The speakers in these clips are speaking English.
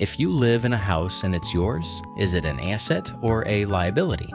If you live in a house and it's yours, is it an asset or a liability?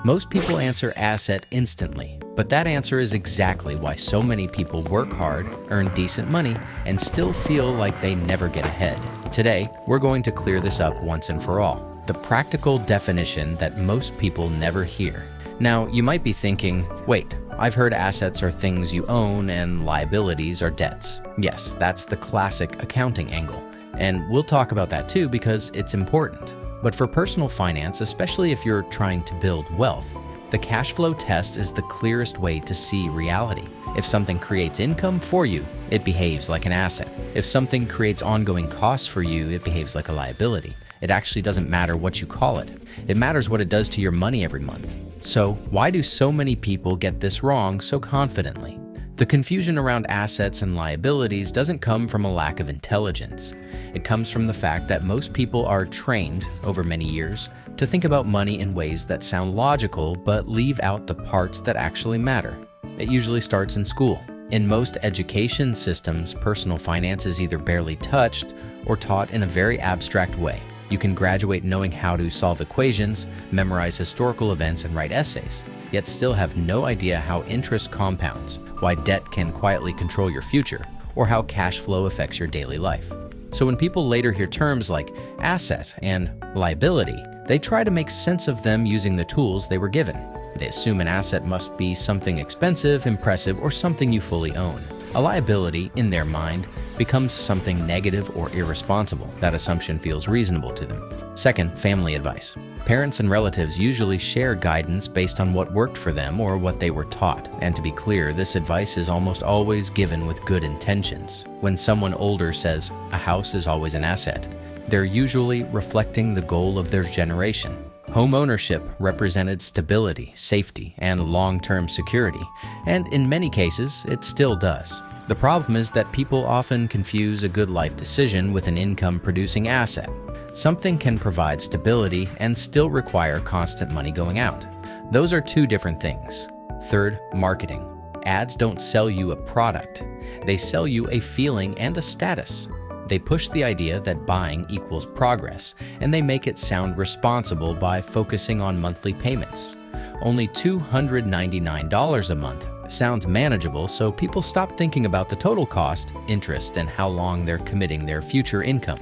Most people answer asset instantly, but that answer is exactly why so many people work hard, earn decent money, and still feel like they never get ahead. Today, we're going to clear this up once and for all. The practical definition that most people never hear. Now, you might be thinking, wait, I've heard assets are things you own and liabilities are debts. Yes, that's the classic accounting angle. And we'll talk about that too because it's important. But for personal finance, especially if you're trying to build wealth, the cash flow test is the clearest way to see reality. If something creates income for you, it behaves like an asset. If something creates ongoing costs for you, it behaves like a liability. It actually doesn't matter what you call it. It matters what it does to your money every month. So why do so many people get this wrong so confidently? The confusion around assets and liabilities doesn't come from a lack of intelligence. It comes from the fact that most people are trained, over many years, to think about money in ways that sound logical but leave out the parts that actually matter. It usually starts in school. In most education systems, personal finance is either barely touched or taught in a very abstract way. You can graduate knowing how to solve equations, memorize historical events, and write essays, yet still have no idea how interest compounds, why debt can quietly control your future, or how cash flow affects your daily life. So when people later hear terms like asset and liability, they try to make sense of them using the tools they were given. They assume an asset must be something expensive, impressive, or something you fully own. A liability, in their mind, becomes something negative or irresponsible. That assumption feels reasonable to them. Second, family advice. Parents and relatives usually share guidance based on what worked for them or what they were taught. And to be clear, this advice is almost always given with good intentions. When someone older says, "A house is always an asset," they're usually reflecting the goal of their generation. Home ownership represented stability, safety, and long-term security, and in many cases, it still does. The problem is that people often confuse a good life decision with an income-producing asset. Something can provide stability and still require constant money going out. Those are two different things. Third, marketing. Ads don't sell you a product. They sell you a feeling and a status. They push the idea that buying equals progress, and they make it sound responsible by focusing on monthly payments. Only $299 a month sounds manageable, so people stop thinking about the total cost, interest, and how long they're committing their future income.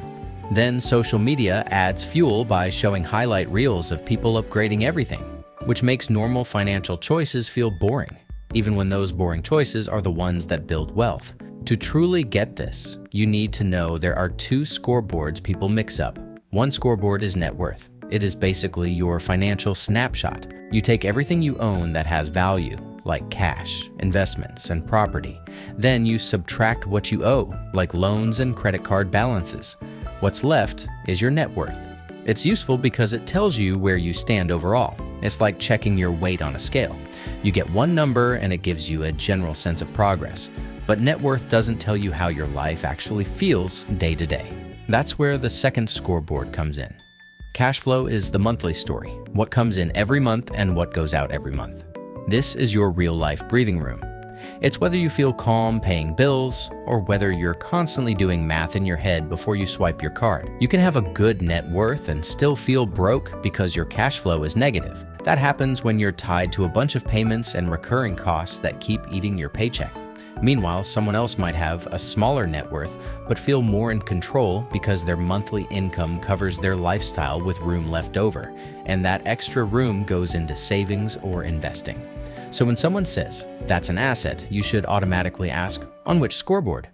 Then social media adds fuel by showing highlight reels of people upgrading everything, which makes normal financial choices feel boring, even when those boring choices are the ones that build wealth. To truly get this, you need to know there are two scoreboards people mix up. One scoreboard is net worth. It is basically your financial snapshot. You take everything you own that has value, like cash, investments, and property. Then you subtract what you owe, like loans and credit card balances. What's left is your net worth. It's useful because it tells you where you stand overall. It's like checking your weight on a scale. You get one number and it gives you a general sense of progress. But net worth doesn't tell you how your life actually feels day to day. That's where the second scoreboard comes in. Cash flow is the monthly story, what comes in every month and what goes out every month. This is your real-life breathing room. It's whether you feel calm paying bills or whether you're constantly doing math in your head before you swipe your card. You can have a good net worth and still feel broke because your cash flow is negative. That happens when you're tied to a bunch of payments and recurring costs that keep eating your paycheck. Meanwhile, someone else might have a smaller net worth but feel more in control because their monthly income covers their lifestyle with room left over, and that extra room goes into savings or investing. So when someone says, "That's an asset," you should automatically ask, on which scoreboard?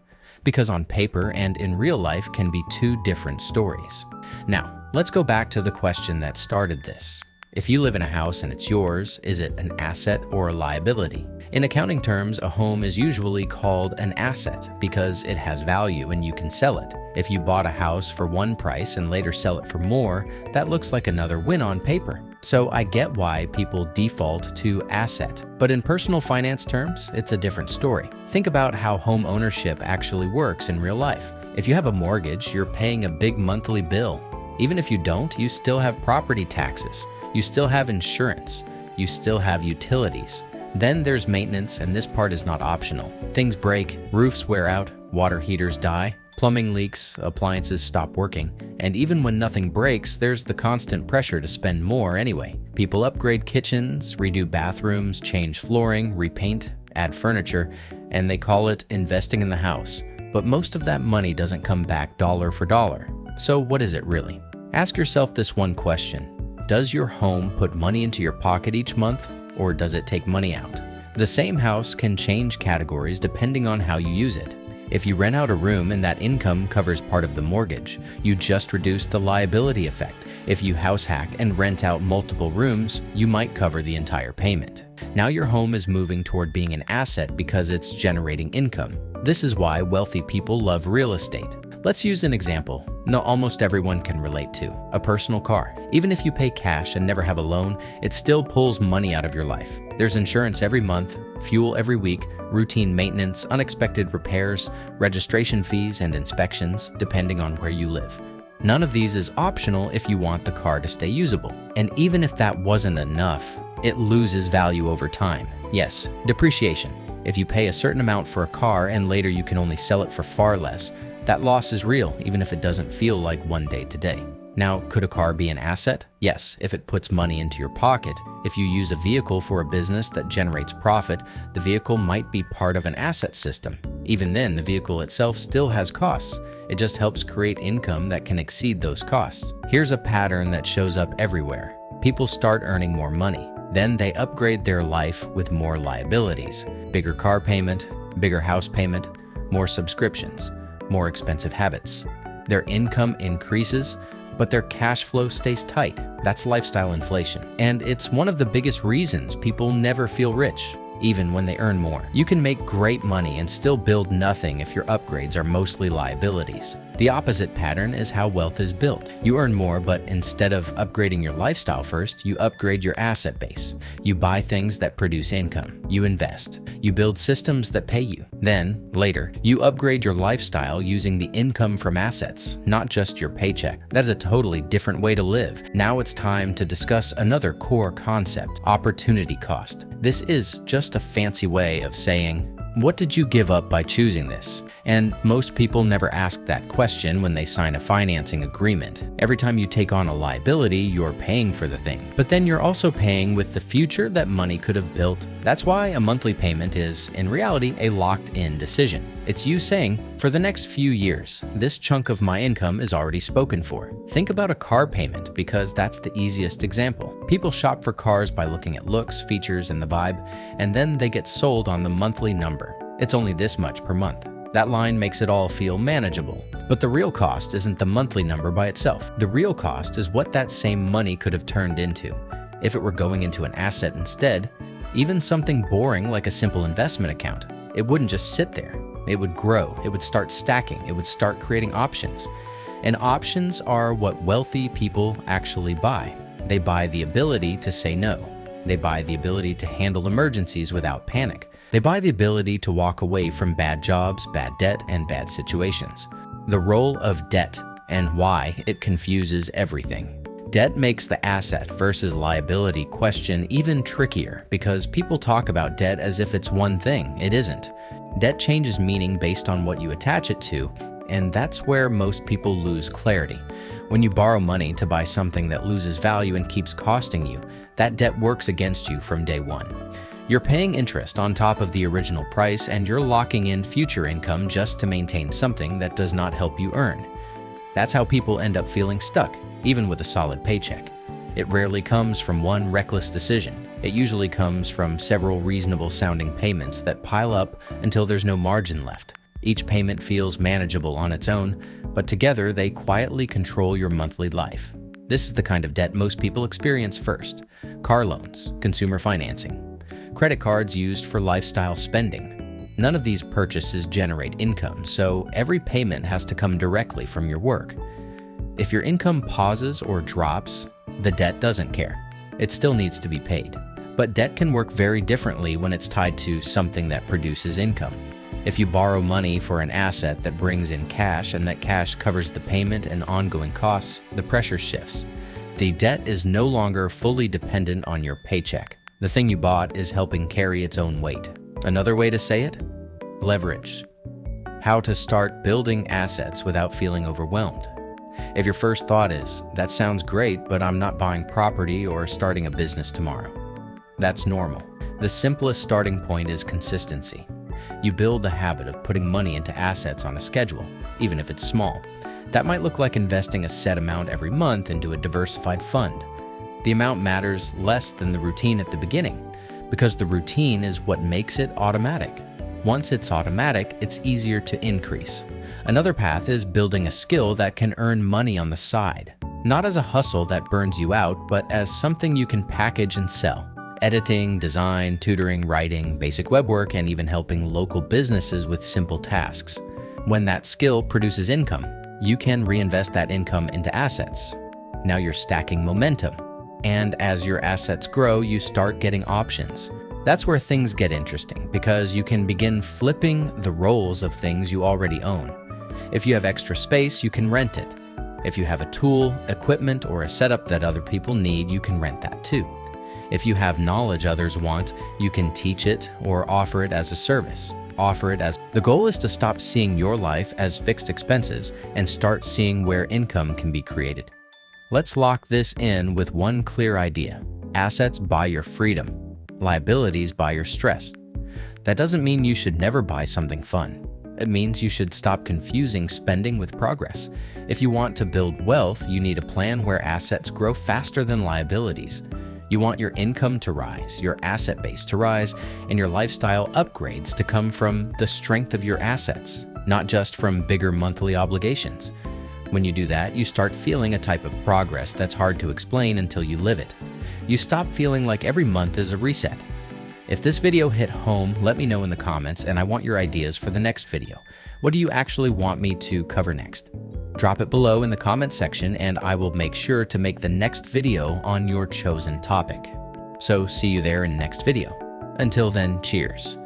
Because on paper and in real life can be two different stories. Now, let's go back to the question that started this. If you live in a house and it's yours, is it an asset or a liability? In accounting terms, a home is usually called an asset because it has value and you can sell it. If you bought a house for one price and later sell it for more, that looks like another win on paper. So I get why people default to asset. But in personal finance terms, it's a different story. Think about how home ownership actually works in real life. If you have a mortgage, you're paying a big monthly bill. Even if you don't, you still have property taxes. You still have insurance. You still have utilities. Then there's maintenance, and this part is not optional. Things break, roofs wear out, water heaters die. Plumbing leaks, appliances stop working, and even when nothing breaks, there's the constant pressure to spend more anyway. People upgrade kitchens, redo bathrooms, change flooring, repaint, add furniture, and they call it investing in the house. But most of that money doesn't come back dollar for dollar. So what is it really? Ask yourself this one question. Does your home put money into your pocket each month, or does it take money out? The same house can change categories depending on how you use it. If you rent out a room and that income covers part of the mortgage, you just reduce the liability effect. If you house hack and rent out multiple rooms, you might cover the entire payment. Now your home is moving toward being an asset because it's generating income. This is why wealthy people love real estate. Let's use an example almost everyone can relate to: a personal car. Even if you pay cash and never have a loan, it still pulls money out of your life. There's insurance every month, fuel every week, routine maintenance, unexpected repairs, registration fees, and inspections, depending on where you live. None of these is optional if you want the car to stay usable. And even if that wasn't enough, it loses value over time. Yes, depreciation. If you pay a certain amount for a car and later you can only sell it for far less, that loss is real, even if it doesn't feel like one day to day. Now, could a car be an asset? Yes, if it puts money into your pocket. If you use a vehicle for a business that generates profit, the vehicle might be part of an asset system. Even then, the vehicle itself still has costs. It just helps create income that can exceed those costs. Here's a pattern that shows up everywhere. People start earning more money. Then they upgrade their life with more liabilities. Bigger car payment, bigger house payment, more subscriptions, more expensive habits. Their income increases, but their cash flow stays tight. That's lifestyle inflation. And it's one of the biggest reasons people never feel rich, even when they earn more. You can make great money and still build nothing if your upgrades are mostly liabilities. The opposite pattern is how wealth is built. You earn more, but instead of upgrading your lifestyle first, you upgrade your asset base. You buy things that produce income. You invest. You build systems that pay you. Then, later, you upgrade your lifestyle using the income from assets, not just your paycheck. That is a totally different way to live. Now it's time to discuss another core concept: opportunity cost. This is just a fancy way of saying, what did you give up by choosing this? And most people never ask that question when they sign a financing agreement. Every time you take on a liability, you're paying for the thing. But then you're also paying with the future that money could have built. That's why a monthly payment is, in reality, a locked-in decision. It's you saying, for the next few years, this chunk of my income is already spoken for. Think about a car payment, because that's the easiest example. People shop for cars by looking at looks, features, and the vibe, and then they get sold on the monthly number. It's only this much per month. That line makes it all feel manageable. But the real cost isn't the monthly number by itself. The real cost is what that same money could have turned into. If it were going into an asset instead, even something boring like a simple investment account, it wouldn't just sit there. It would grow, it would start stacking, it would start creating options. And options are what wealthy people actually buy. They buy the ability to say no. They buy the ability to handle emergencies without panic. They buy the ability to walk away from bad jobs, bad debt, and bad situations. The role of debt and why it confuses everything. Debt makes the asset versus liability question even trickier because people talk about debt as if it's one thing. It isn't. Debt changes meaning based on what you attach it to, and that's where most people lose clarity. When you borrow money to buy something that loses value and keeps costing you, that debt works against you from day one. You're paying interest on top of the original price, and you're locking in future income just to maintain something that does not help you earn. That's how people end up feeling stuck, even with a solid paycheck. It rarely comes from one reckless decision. It usually comes from several reasonable-sounding payments that pile up until there's no margin left. Each payment feels manageable on its own, but together they quietly control your monthly life. This is the kind of debt most people experience first: car loans, consumer financing, credit cards used for lifestyle spending. None of these purchases generate income, so every payment has to come directly from your work. If your income pauses or drops, the debt doesn't care. It still needs to be paid. But debt can work very differently when it's tied to something that produces income. If you borrow money for an asset that brings in cash and that cash covers the payment and ongoing costs, the pressure shifts. The debt is no longer fully dependent on your paycheck. The thing you bought is helping carry its own weight. Another way to say it? Leverage. how to start building assets without feeling overwhelmed. If your first thought is, that sounds great, but I'm not buying property or starting a business tomorrow, that's normal. The simplest starting point is consistency. You build the habit of putting money into assets on a schedule, even if it's small. That might look like investing a set amount every month into a diversified fund. The amount matters less than the routine at the beginning, because the routine is what makes it automatic. Once it's automatic, it's easier to increase. Another path is building a skill that can earn money on the side, not as a hustle that burns you out, but as something you can package and sell. Editing, design, tutoring, writing, basic web work, and even helping local businesses with simple tasks. When that skill produces income, you can reinvest that income into assets. Now you're stacking momentum. And as your assets grow, you start getting options. That's where things get interesting, because you can begin flipping the roles of things you already own. If you have extra space, you can rent it. If you have a tool, equipment, or a setup that other people need, you can rent that too. If you have knowledge others want, you can teach it or offer it as a service. The goal is to stop seeing your life as fixed expenses and start seeing where income can be created. Let's lock this in with one clear idea. Assets buy your freedom. Liabilities buy your stress. That doesn't mean you should never buy something fun. It means you should stop confusing spending with progress. If you want to build wealth, you need a plan where assets grow faster than liabilities. You want your income to rise, your asset base to rise, and your lifestyle upgrades to come from the strength of your assets, not just from bigger monthly obligations. When you do that, you start feeling a type of progress that's hard to explain until you live it. You stop feeling like every month is a reset. If this video hit home, let me know in the comments, and I want your ideas for the next video. What do you actually want me to cover next? Drop it below in the comment section, and I will make sure to make the next video on your chosen topic. So see you there in the next video. Until then, cheers.